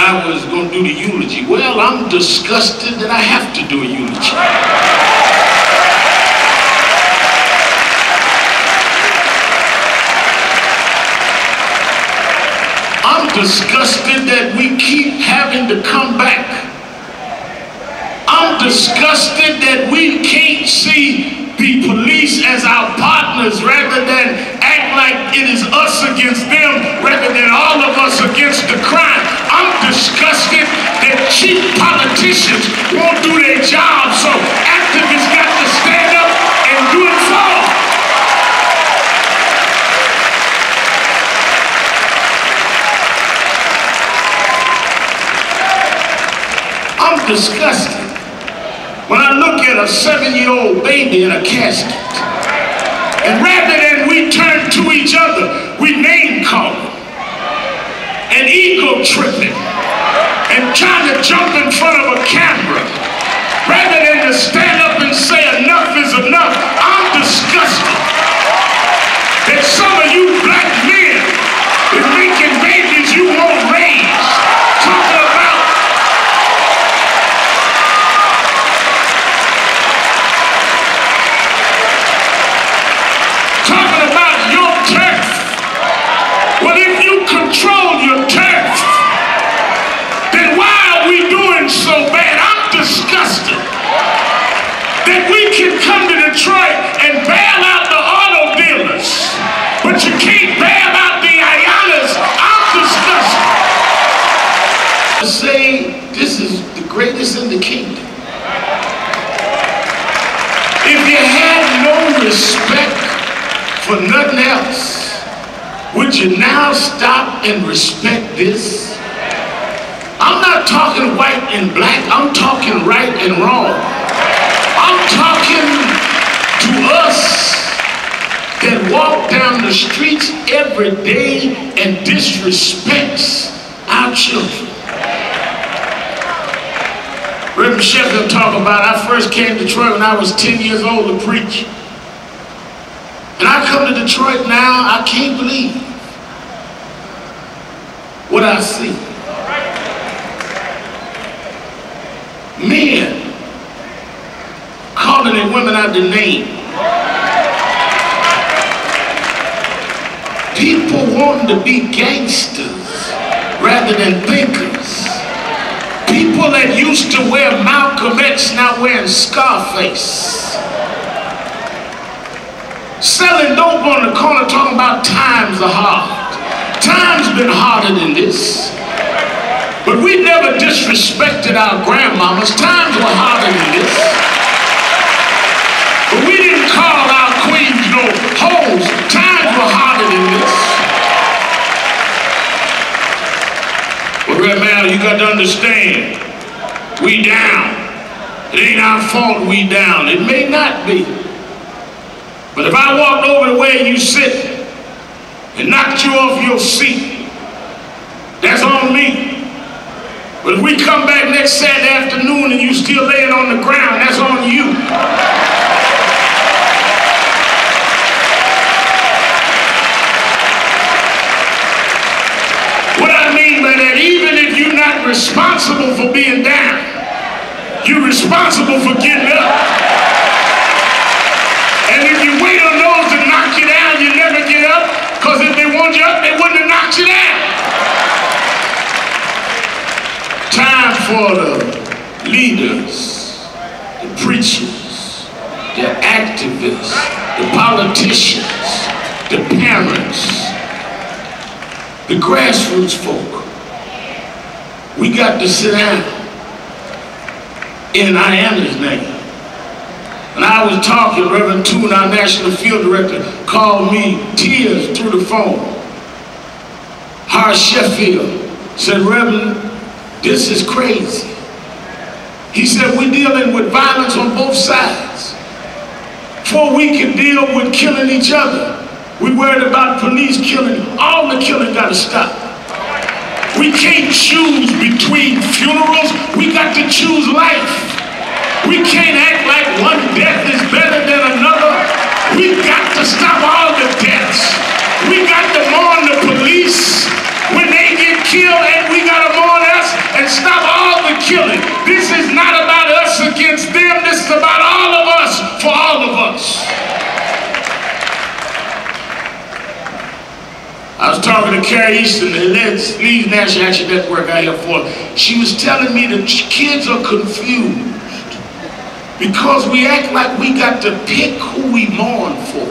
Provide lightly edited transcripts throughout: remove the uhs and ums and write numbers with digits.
I was going to do the eulogy. Well, I'm disgusted that I have to do a eulogy. I'm disgusted that we keep having to come back. I'm disgusted that we can't see the police as our partners rather than act like it is us against them rather than all of us against the crime. I'm disgusted that cheap politicians won't do their job, so activists got to stand up and do it for them. I'm disgusted when I look at a 7-year-old baby in a casket, and rather than we turn to each other, we name calling and ego tripping and trying to jump in front of a camera rather than to stand up and say enough is enough. I'm disgusted that some of you black men is making babies you won't raise, talking about your turf. Well, if you control your turf, then why are we doing so bad? I'm disgusted that we can come to Detroit and bail out the auto dealers, but you can't bail out the Aiyana's. I'm disgusted. To say this is the greatest in the kingdom. If you had no respect for nothing else, would you now stop and respect this? I'm not talking white and black, I'm talking right and wrong. I'm talking to us that walk down the streets every day and disrespects our children. Reverend Sharpton talk about, I first came to Detroit when I was 10 years old to preach. And I come to Detroit now, I can't believe what I see. Men calling their women out their name. People wanting to be gangsters rather than thinkers. People that used to wear Malcolm X now wearing Scarface. Selling dope on the corner talking about times are hard. Times been harder than this. But we never disrespected our grandmamas. Times were harder than this. But we didn't call our queens no hoes. Times were harder than this. But right now you got to understand, we down. It ain't our fault we down. It may not be. But if I walked over the way you sit and knocked you off your seat, that's on me. But if we come back next Saturday afternoon and you still laying on the ground, that's on you. What I mean by that, even if you're not responsible for being down, you're responsible for getting up. And if you wait on those to knock you down, you never get up, because if they want you up, they wouldn't have knocked you down. Time for the leaders, the preachers, the activists, the politicians, the parents, the grassroots folk. We got to sit down in Aiyana's name. And I was talking, Reverend Toon, our national field director, called me tears through the phone. Har Sheffield said, Reverend, this is crazy. He said, we're dealing with violence on both sides. Before we can deal with killing each other, we worried about police killing. All the killing got to stop. We can't choose between funerals. We got to choose life. We can't act like one death is better than another. We got to stop all the deaths. We got to mourn the police when they get killed, and we got to mourn us not about us against them. This is about all of us for all of us. I was talking to Carrie Easton, the lead National Action Network out here for. She was telling me that kids are confused because we act like we got to pick who we mourn for.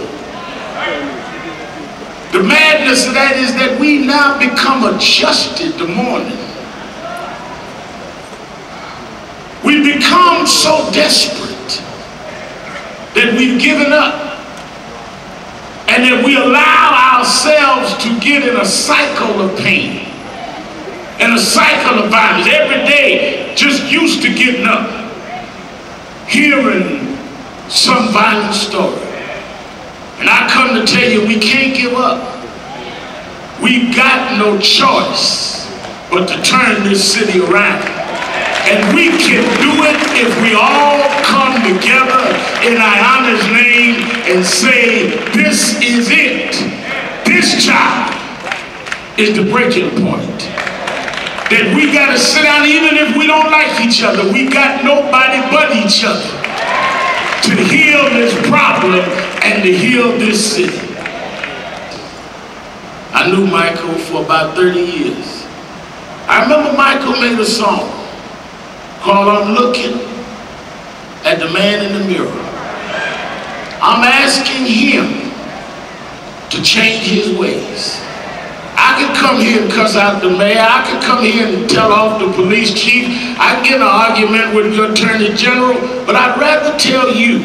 The madness of that is that we now become adjusted to mourning. We become so desperate that we've given up, and that we allow ourselves to get in a cycle of pain and a cycle of violence. Every day just used to getting up, hearing some violent story. And I come to tell you, we can't give up. We got no choice but to turn this city around. And we can do it if we all come together in Aiyana's name and say, this is it. This child is the breaking point. That we got to sit down, even if we don't like each other, we got nobody but each other to heal this problem and to heal this city. I knew Michael for about 30 years. I remember Michael made a song called I'm Looking at the Man in the Mirror. I'm asking him to change his ways. I could come here and cuss out the mayor. I could come here and tell off the police chief. I could get in an argument with the attorney general, but I'd rather tell you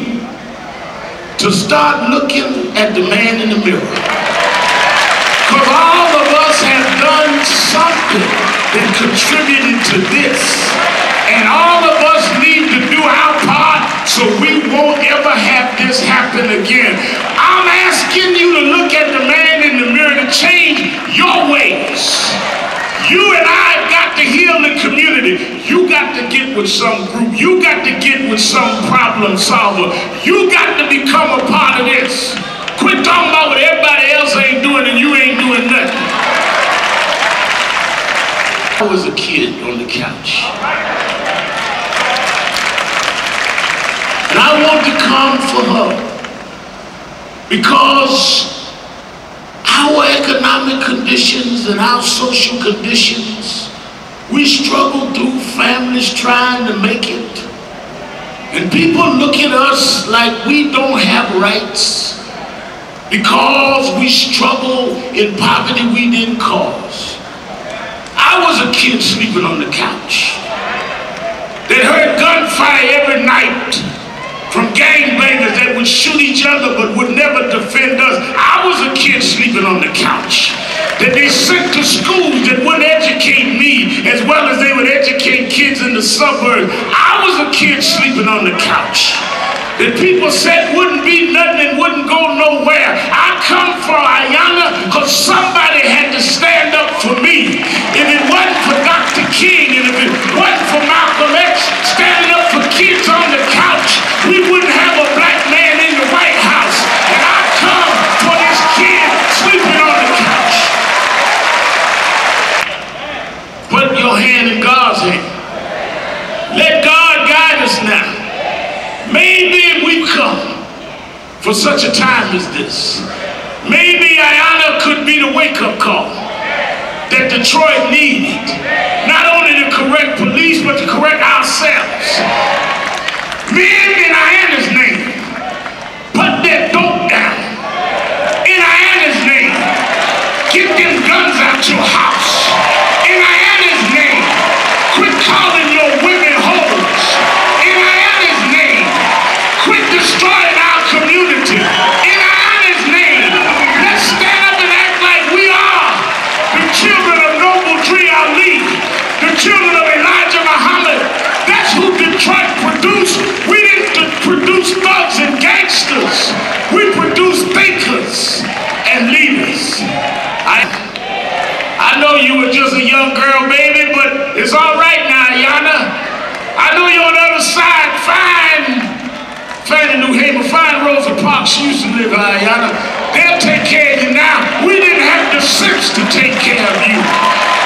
to start looking at the man in the mirror. Because all of us have done something that contributed to this. And all of us need to do our part so we won't ever have this happen again. I'm asking you to look at the man in the mirror to change your ways. You and I got to heal the community. You got to get with some group. You got to get with some problem solver. You got to become a part of this. Quit talking about what everybody else ain't doing and you ain't doing nothing. I was a kid on the couch. And I want to come for her because our economic conditions and our social conditions, we struggle through, families trying to make it. And people look at us like we don't have rights because we struggle in poverty we didn't cause. I was a kid sleeping on the couch that heard gunfire every night from gangbangers that would shoot each other but would never defend us. I was a kid sleeping on the couch that they sent to schools that wouldn't educate me as well as they would educate kids in the suburbs. I was a kid sleeping on the couch that people said wouldn't be nothing and wouldn't go nowhere. I come from Aiyana because somebody had to stand up for me. If it wasn't for Dr. King and if it wasn't for Malcolm X standing up for kids on the couch, we wouldn't have a black man in the White House. And I come for this kid sleeping on the couch. Put your hand in God's hand. Let God guide us now. Maybe we come for such a time as this. Maybe Aiyana could be the wake-up call that Detroit needed. Not only to correct police, but to correct ourselves. Men in Aiyana's name, put that dope down. In Aiyana's name, get them guns out your house. In Aiyana's name, quit calling your women hoes. In Aiyana's name, quit destroying our community. In Aiyana's name, let's stand up and act like we are the children of Noble Tree Ali, the children of Elijah Muhammad. That's who Detroit produced. We didn't produce thugs and gangsters. We produced thinkers and leaders. I know you were just a young girl, baby, but it's all right now, Aiyana. I know you're on the other side. Fannie New Haven, fine Rosa Parks. She used to live in Aiyana. They'll take care of you now. We didn't have the sense to take care of you.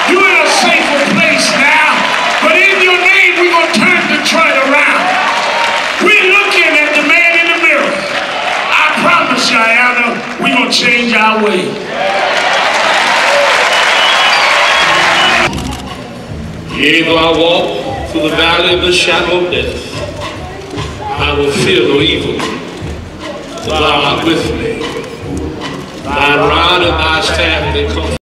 You're in a safer place now. But in your name, we're going to turn Detroit we're going to change our way. Yea, though I walk through the valley of the shadow of death, I will fear no evil. Thou art with me. Thy rod and thy staff, they comfort.